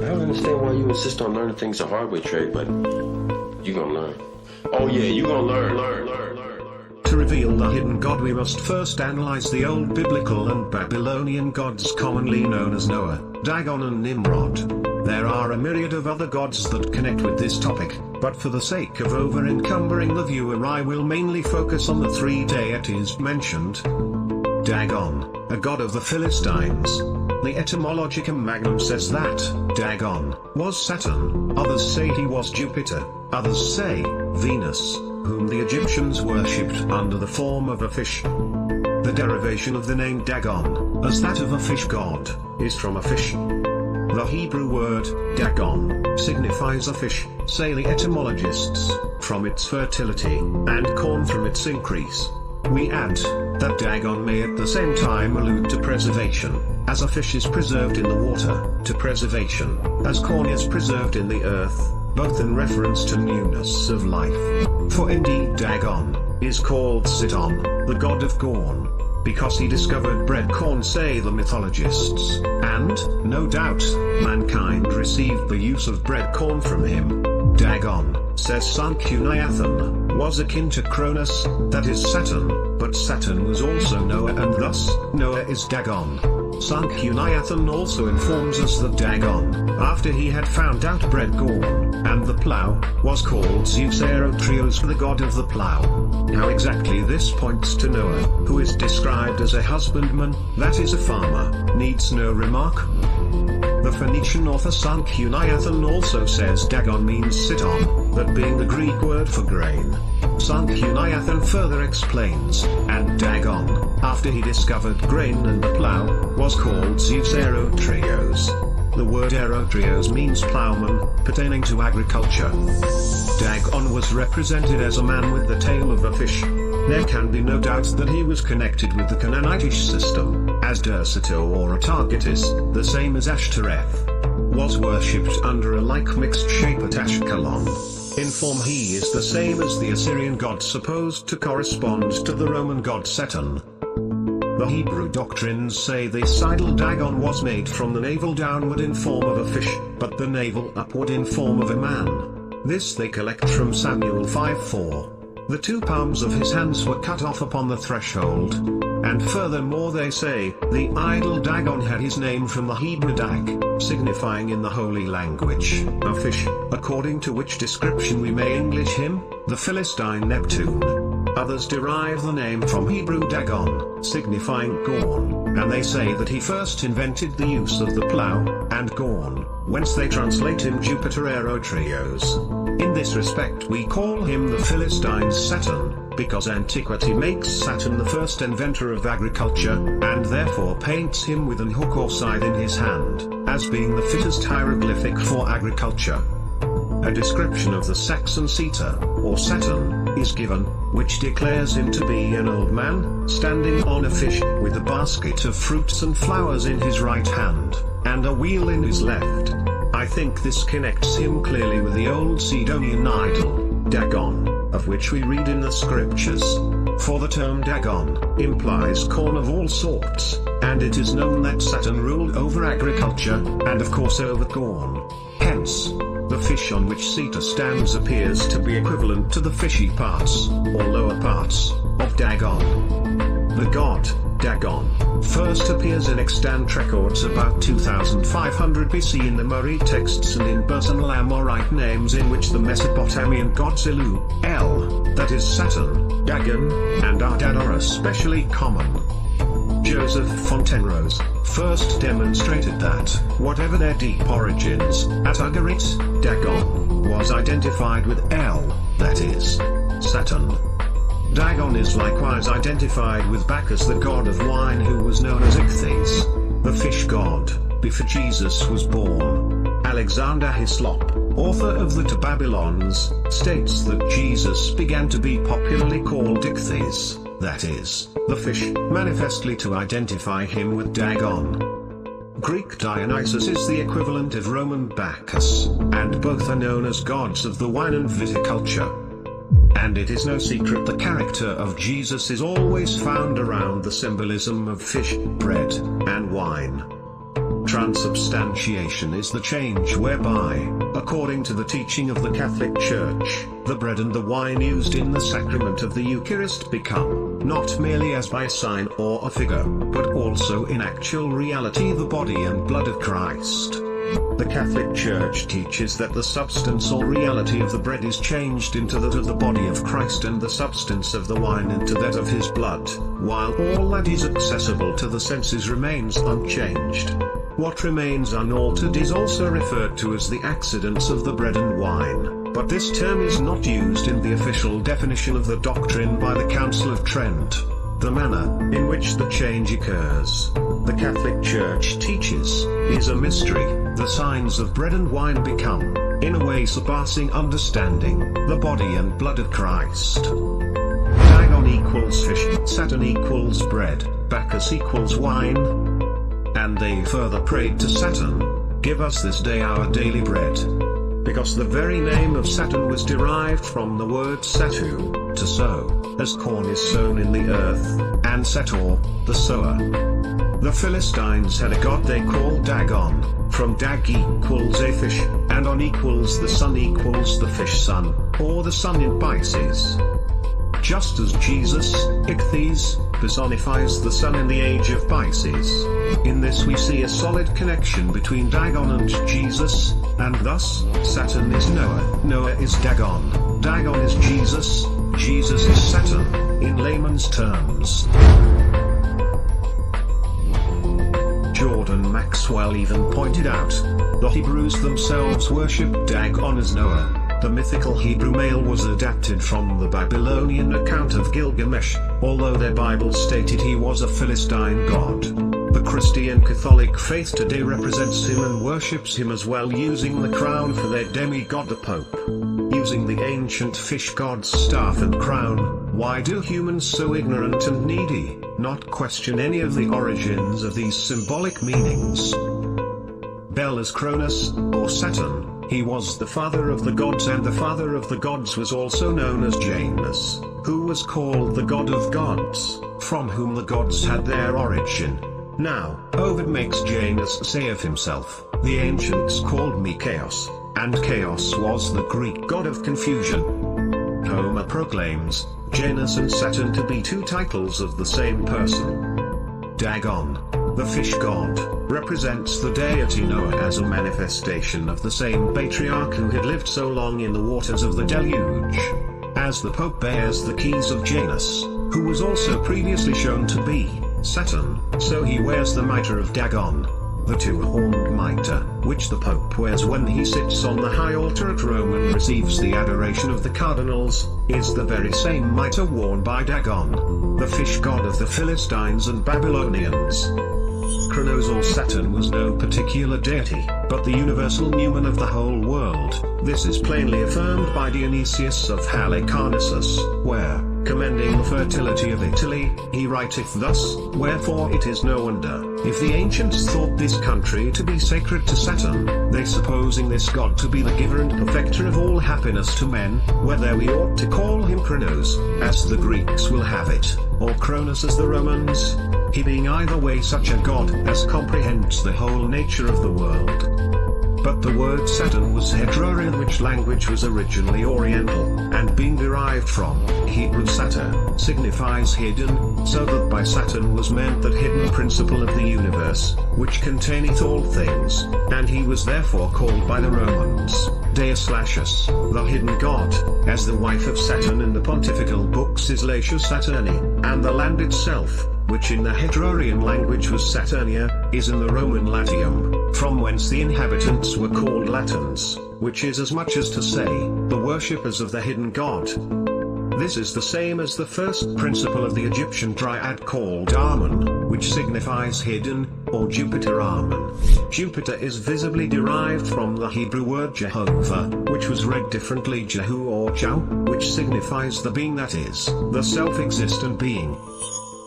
I don't understand why you insist on learning things the hard way, Trey, but you gonna learn. Oh yeah, you gonna learn. To reveal the hidden God, we must first analyze the old biblical and Babylonian gods commonly known as Noah, Dagon and Nimrod. There are a myriad of other gods that connect with this topic, but for the sake of over-encumbering the viewer, I will mainly focus on the three deities mentioned. Dagon, a god of the Philistines. The Etymologicum Magnum says that Dagon was Saturn, others say he was Jupiter, others say Venus, whom the Egyptians worshipped under the form of a fish. The derivation of the name Dagon, as that of a fish god, is from a fish. The Hebrew word Dagon signifies a fish, say the etymologists, from its fertility, and corn from its increase. We add that Dagon may at the same time allude to preservation, as a fish is preserved in the water, to preservation, as corn is preserved in the earth, both in reference to newness of life. For indeed Dagon is called Siton, the god of corn, because he discovered bread corn, say the mythologists, and, no doubt, mankind received the use of bread corn from him. Dagon, says Sanchuniathon, was akin to Cronus, that is Saturn, but Saturn was also Noah, and thus, Noah is Dagon. Sanchuniathon also informs us that Dagon, after he had found out bread corn, and the plough, was called Zeus Aerotrios, the god of the plough. How exactly this points to Noah, who is described as a husbandman, that is a farmer, needs no remark. The Phoenician author Sanchuniathon also says Dagon means Siton, that being the Greek word for grain. Sanchuniathon further explains, and Dagon, after he discovered grain and the plough, was called Zeus Aerotrios. The word aerotrios means plowman, pertaining to agriculture. Dagon was represented as a man with the tail of a fish. There can be no doubt that he was connected with the Canaanitish system, as Derceto or Atargatis, the same as Ashtoreth, was worshipped under a like mixed shape at Ashkelon. In form he is the same as the Assyrian god supposed to correspond to the Roman god Saturn. The Hebrew doctrines say this idol Dagon was made from the navel downward in form of a fish, but the navel upward in form of a man. This they collect from Samuel 5:4. The two palms of his hands were cut off upon the threshold. And furthermore they say, the idol Dagon had his name from the Hebrew dag, signifying in the holy language, a fish, according to which description we may English him, the Philistine Neptune. Others derive the name from Hebrew Dagon, signifying corn, and they say that he first invented the use of the plough, and corn, whence they translate him Jupiter Aerotrios. In this respect we call him the Philistines Saturn, because antiquity makes Saturn the first inventor of agriculture, and therefore paints him with an hook or scythe in his hand, as being the fittest hieroglyphic for agriculture. A description of the Saxon Caesar, or Saturn, is given, which declares him to be an old man, standing on a fish, with a basket of fruits and flowers in his right hand, and a wheel in his left. I think this connects him clearly with the old Sidonian idol, Dagon, of which we read in the scriptures. For the term Dagon implies corn of all sorts, and it is known that Saturn ruled over agriculture, and of course over corn. Hence, the fish on which Sita stands appears to be equivalent to the fishy parts, or lower parts, of Dagon. The god, Dagon, first appears in extant records about 2500 BC in the Murray texts and in personal Amorite names in which the Mesopotamian gods Elu, El, that is Saturn, Dagon, and Ardad are especially common. Joseph Fontenrose first demonstrated that, whatever their deep origins, at Ugarit, Dagon was identified with El, that is, Saturn. Dagon is likewise identified with Bacchus, the god of wine, who was known as Ichthys, the fish god, before Jesus was born. Alexander Hislop, author of the To Babylons, states that Jesus began to be popularly called Ichthys, that is, the fish, manifestly to identify him with Dagon. Greek Dionysus is the equivalent of Roman Bacchus, and both are known as gods of the wine and viticulture. And it is no secret the character of Jesus is always found around the symbolism of fish, bread, and wine. Transubstantiation is the change whereby, according to the teaching of the Catholic Church, the bread and the wine used in the sacrament of the Eucharist become, not merely as by a sign or a figure, but also in actual reality the body and blood of Christ. The Catholic Church teaches that the substance or reality of the bread is changed into that of the body of Christ and the substance of the wine into that of his blood, while all that is accessible to the senses remains unchanged. What remains unaltered is also referred to as the accidents of the bread and wine, but this term is not used in the official definition of the doctrine by the Council of Trent. The manner in which the change occurs, the Catholic Church teaches, is a mystery. The signs of bread and wine become, in a way surpassing understanding, the body and blood of Christ. Dagon equals fish, Saturn equals bread, Bacchus equals wine. And they further prayed to Saturn, "Give us this day our daily bread." Because the very name of Saturn was derived from the word satu, to sow, as corn is sown in the earth, and Sator, the sower. The Philistines had a god they called Dagon, from dag equals a fish, and on equals the sun equals the fish sun, or the sun in Pisces. Just as Jesus, Ichthyes, personifies the sun in the age of Pisces. In this we see a solid connection between Dagon and Jesus, and thus, Saturn is Noah, Noah is Dagon, Dagon is Jesus, Jesus is Saturn, in layman's terms. Jordan Maxwell even pointed out, the Hebrews themselves worshipped Dagon as Noah. The mythical Hebrew male was adapted from the Babylonian account of Gilgamesh, although their Bible stated he was a Philistine god. The Christian Catholic faith today represents him and worships him as well, using the crown for their demigod the Pope. Using the ancient fish god's staff and crown, why do humans so ignorant and needy not question any of the origins of these symbolic meanings? Bel is Cronus, or Saturn. He was the father of the gods, and the father of the gods was also known as Janus, who was called the god of gods, from whom the gods had their origin. Now, Ovid makes Janus say of himself, "The ancients called me Chaos," and Chaos was the Greek god of confusion. Homer proclaims Janus and Saturn to be two titles of the same person. Dagon, the fish god, represents the deity Noah as a manifestation of the same patriarch who had lived so long in the waters of the deluge. As the Pope bears the keys of Janus, who was also previously shown to be Saturn, so he wears the mitre of Dagon, the two-horned mitre, which the Pope wears when he sits on the high altar at Rome and receives the adoration of the cardinals, is the very same mitre worn by Dagon, the fish god of the Philistines and Babylonians. Kronos or Saturn was no particular deity, but the universal numen of the whole world. This is plainly affirmed by Dionysius of Halicarnassus, where, commending the fertility of Italy, he writeth thus, "Wherefore it is no wonder, if the ancients thought this country to be sacred to Saturn, they supposing this god to be the giver and perfecter of all happiness to men, whether we ought to call him Kronos, as the Greeks will have it, or Cronus as the Romans, he being either way such a god as comprehends the whole nature of the world." But the word Saturn was Hetrorian, which language was originally Oriental, and being derived from Hebrew Satur, signifies hidden, so that by Saturn was meant that hidden principle of the universe, which containeth all things, and he was therefore called by the Romans, Deus Laches, the hidden god, as the wife of Saturn in the pontifical books is Latius Saturni, and the land itself, which in the Hetrorian language was Saturnia, is in the Roman Latium, from whence the inhabitants were called Latins, which is as much as to say, the worshippers of the hidden god. This is the same as the first principle of the Egyptian triad called Amun, which signifies hidden, or Jupiter Amun. Jupiter is visibly derived from the Hebrew word Jehovah, which was read differently Jehu or Jau, which signifies the being that is, the self-existent being.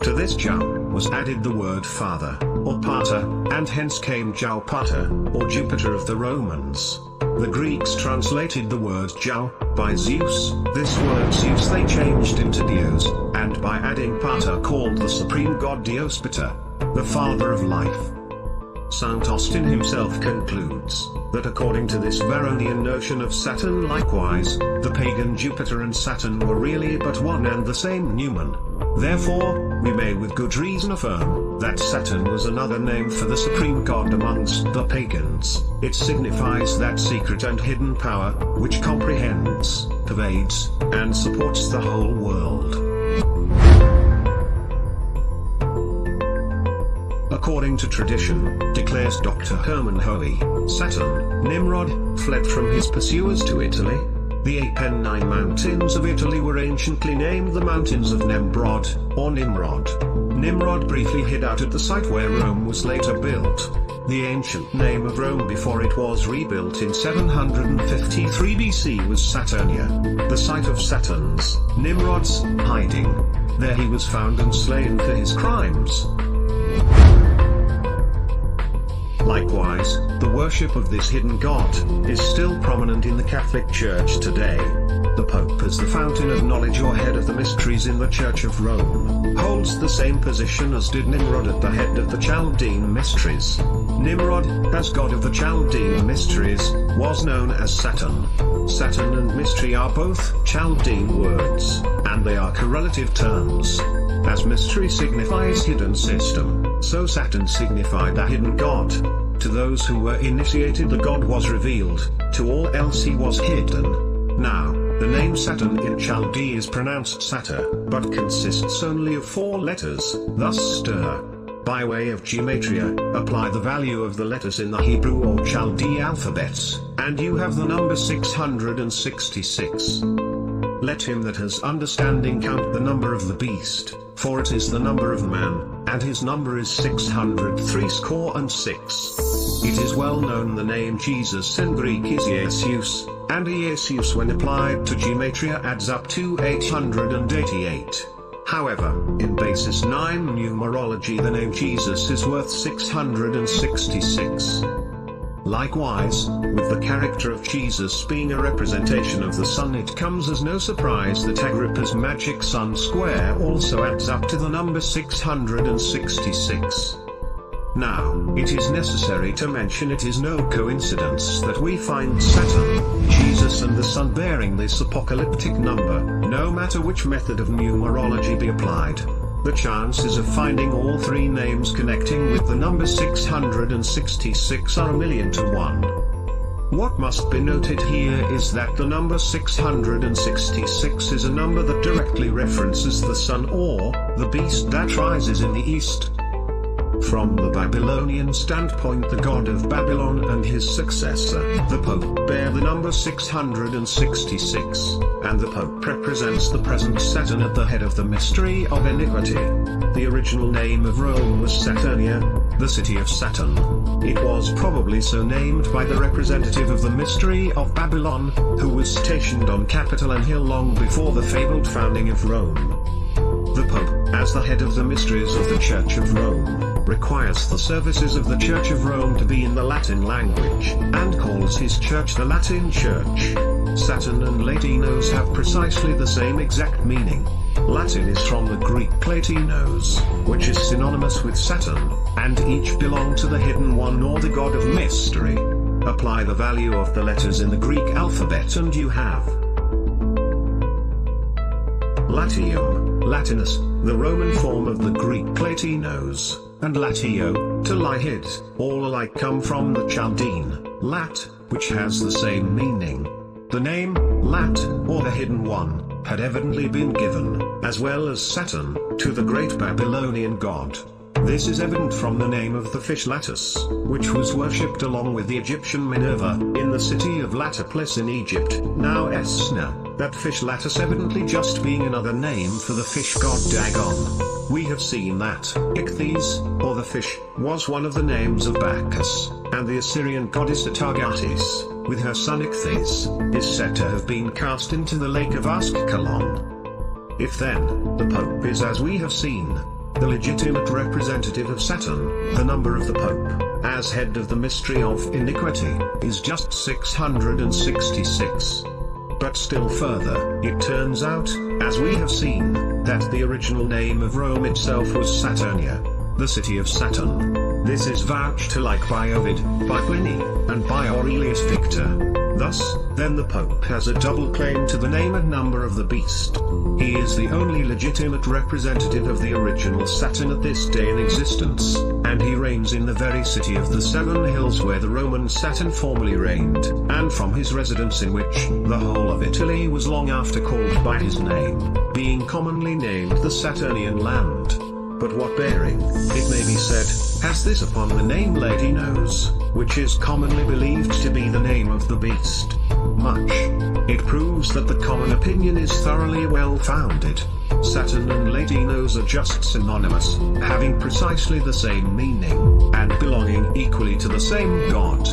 To this Jau was added the word father, or pater, and hence came Jau Pater, or Jupiter of the Romans. The Greeks translated the word Jau by Zeus. This word Zeus they changed into Dios, and by adding Pater called the supreme god Diospiter, the father of life. St. Austin himself concludes that according to this Varronian notion of Saturn, likewise, the pagan Jupiter and Saturn were really but one and the same Numen. Therefore, we may with good reason affirm that Saturn was another name for the supreme god amongst the pagans. It signifies that secret and hidden power, which comprehends, pervades, and supports the whole world. According to tradition, declares Dr. Hermann Hohe, Saturn, Nimrod, fled from his pursuers to Italy. The Apennine Mountains of Italy were anciently named the Mountains of Nemrod, or Nimrod. Nimrod briefly hid out at the site where Rome was later built. The ancient name of Rome before it was rebuilt in 753 BC was Saturnia, the site of Saturn's, Nimrod's, hiding. There he was found and slain for his crimes. Likewise, the worship of this hidden god is still prominent in the Catholic Church today. The Pope, as the fountain of knowledge or head of the mysteries in the Church of Rome, holds the same position as did Nimrod at the head of the Chaldean mysteries. Nimrod, as god of the Chaldean mysteries, was known as Saturn. Saturn and mystery are both Chaldean words, and they are correlative terms. As mystery signifies hidden system, so Saturn signified a hidden god. To those who were initiated the god was revealed, to all else he was hidden. Now, the name Saturn in Chaldee is pronounced Satyr, but consists only of 4 letters, thus stir. By way of gematria, apply the value of the letters in the Hebrew or Chaldee alphabets, and you have the number 666. Let him that has understanding count the number of the beast, for it is the number of man, and his number is 666. It is well known the name Jesus in Greek is Jesus, and Jesus when applied to gematria adds up to 888. However, in basis 9 numerology the name Jesus is worth 666. Likewise, with the character of Jesus being a representation of the sun, it comes as no surprise that Agrippa's magic sun square also adds up to the number 666. Now, it is necessary to mention it is no coincidence that we find Saturn, Jesus and the sun bearing this apocalyptic number, no matter which method of numerology be applied. The chances of finding all 3 names connecting with the number 666 are 1,000,000 to 1. What must be noted here is that the number 666 is a number that directly references the sun or the beast that rises in the east. From the Babylonian standpoint, the god of Babylon and his successor, the Pope, bear the number 666, and the Pope represents the present Saturn at the head of the mystery of iniquity. The original name of Rome was Saturnia, the city of Saturn. It was probably so named by the representative of the mystery of Babylon, who was stationed on Capitol Hill long before the fabled founding of Rome. The Pope, as the head of the mysteries of the Church of Rome, requires the services of the Church of Rome to be in the Latin language, and calls his church the Latin Church. Saturn and Latinos have precisely the same exact meaning. Latin is from the Greek Platinos, which is synonymous with Saturn, and each belong to the hidden one or the god of mystery. Apply the value of the letters in the Greek alphabet and you have Latium, Latinus, the Roman form of the Greek Platinos, and Latio, to lie hid, all alike come from the Chaldean, Lat, which has the same meaning. The name, Lat, or the hidden one, had evidently been given, as well as Saturn, to the great Babylonian god. This is evident from the name of the fish Latus, which was worshipped along with the Egyptian Minerva, in the city of Latopolis in Egypt, now Esna, that fish Latus evidently just being another name for the fish god Dagon. We have seen that Ichthys, or the fish, was one of the names of Bacchus, and the Assyrian goddess Atargatis, with her son Ichthys, is said to have been cast into the lake of Ascalon. If then, the Pope is, as we have seen, the legitimate representative of Saturn, the number of the Pope, as head of the mystery of iniquity, is just 666. But still further, it turns out, as we have seen, that the original name of Rome itself was Saturnia, the city of Saturn. This is vouched to like by Ovid, by Pliny, and by Aurelius Victor. Thus, then the Pope has a double claim to the name and number of the beast. He is the only legitimate representative of the original Saturn at this day in existence, and he reigns in the very city of the Seven Hills where the Roman Saturn formerly reigned, and from his residence in which, the whole of Italy was long after called by his name, being commonly named the Saturnian land. But what bearing, it may be said, has this upon the name Latinos, which is commonly believed to be the name of the beast? Much. It proves that the common opinion is thoroughly well-founded. Saturn and Latinos are just synonymous, having precisely the same meaning, and belonging equally to the same god.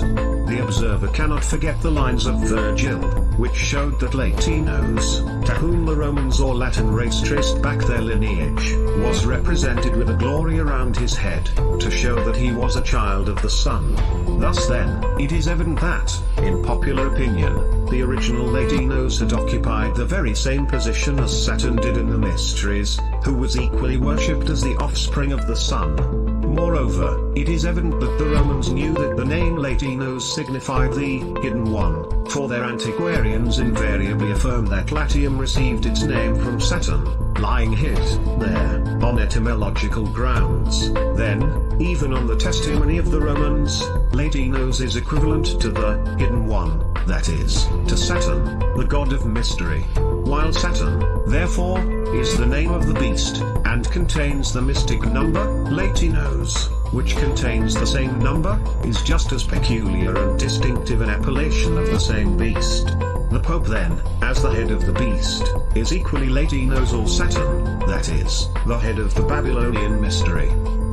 The observer cannot forget the lines of Virgil, which showed that Latinos, to whom the Romans or Latin race traced back their lineage, was represented with a glory around his head, to show that he was a child of the sun. Thus then, it is evident that, in popular opinion, the original Latinos had occupied the very same position as Saturn did in the mysteries, who was equally worshipped as the offspring of the sun. Moreover, it is evident that the Romans knew that the name Latinos signified the Hidden One, for their antiquarians invariably affirm that Latium received its name from Saturn, lying hid there, on etymological grounds. Then, even on the testimony of the Romans, Latinos is equivalent to the Hidden One, that is, to Saturn, the god of mystery, while Saturn, therefore, is the name of the beast, and contains the mystic number, Latinos, which contains the same number, is just as peculiar and distinctive an appellation of the same beast. The Pope then, as the head of the beast, is equally Latinos or Saturn, that is, the head of the Babylonian mystery.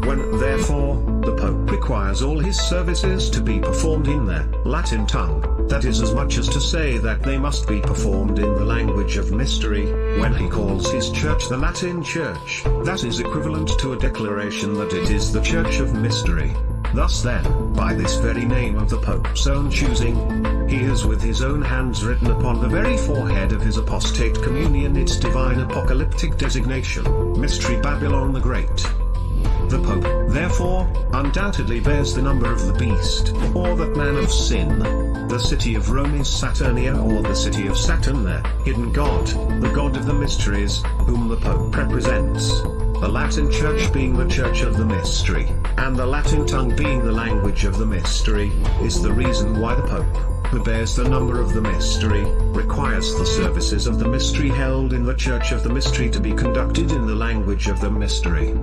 When, therefore, the Pope requires all his services to be performed in their Latin tongue, that is as much as to say that they must be performed in the language of mystery, when he calls his church the Latin Church, that is equivalent to a declaration that it is the Church of Mystery. Thus then, by this very name of the Pope's own choosing, he has with his own hands written upon the very forehead of his apostate communion its divine apocalyptic designation, Mystery Babylon the Great. The Pope, therefore, undoubtedly bears the number of the beast, or that man of sin. The city of Rome is Saturnia, or the city of Saturn, their hidden god, the god of the mysteries, whom the Pope represents. The Latin Church being the church of the mystery, and the Latin tongue being the language of the mystery, is the reason why the Pope, who bears the number of the mystery, requires the services of the mystery held in the church of the mystery to be conducted in the language of the mystery.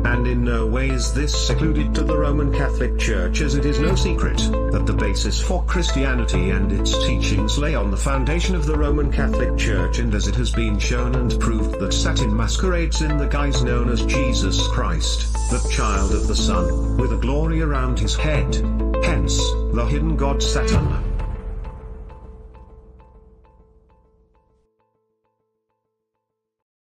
And in no way is this secluded to the Roman Catholic Church, as it is no secret that the basis for Christianity and its teachings lay on the foundation of the Roman Catholic Church, and as it has been shown and proved that Saturn masquerades in the guise known as Jesus Christ, the child of the sun, with a glory around his head. Hence, the hidden god Saturn.